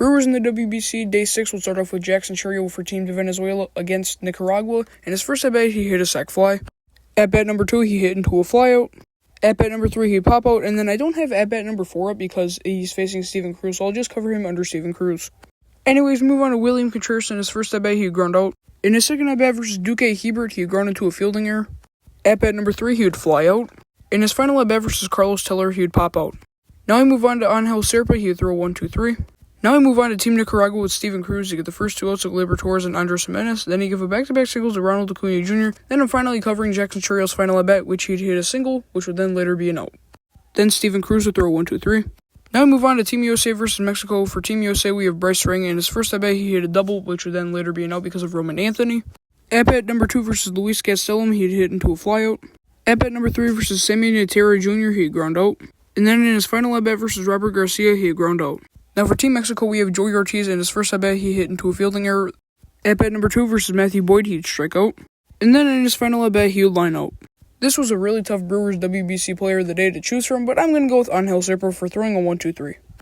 Brewers in the WBC, Day 6 will start off with Jackson Churio for Team Venezuela against Nicaragua. In his first at-bat, he hit a sac fly. At-bat number 2, he hit into a flyout. At-bat number 3, he pop out. And then I don't have at-bat number 4 up because he's facing Steven Cruz, so I'll just cover him under Steven Cruz. Anyways, move on to William Contreras. In his first at-bat, he ground out. In his second at-bat versus Duque Hebert, he ground into a fielding error. At-bat number 3, he would fly out. In his final at-bat versus Carlos Teller, he would pop out. Now we move on to Angel Serpa, he would throw 1-2-3. Now we move on to Team Nicaragua with Steven Cruz to get the first 2 outs to Gleyber Torres and Andres Jimenez. Then he give a back-to-back singles to Ronald Acuna Jr. Then I'm finally covering Jackson Churio's final at-bat, which he'd hit a single, which would then later be an out. Then Steven Cruz would throw 1-2-3. Now we move on to Team USA versus Mexico. For Team USA, we have Bryce Ring. In his first at-bat, he hit a double, which would then later be an out because of Roman Anthony. At-bat number 2 versus Luis Gastelum, he'd hit into a flyout. At-bat number 3 versus Sammy Natera Jr., he'd ground out. And then in his final at-bat versus Robert Garcia, he had ground out. Now for Team Mexico, we have Joey Ortiz. In his first at-bat, he hit into a fielding error. At-bat number 2 versus Matthew Boyd, he'd strike out. And then in his final at-bat, he would line out. This was a really tough Brewers WBC player of the day to choose from, but I'm going to go with Angel Serpa for throwing a 1-2-3.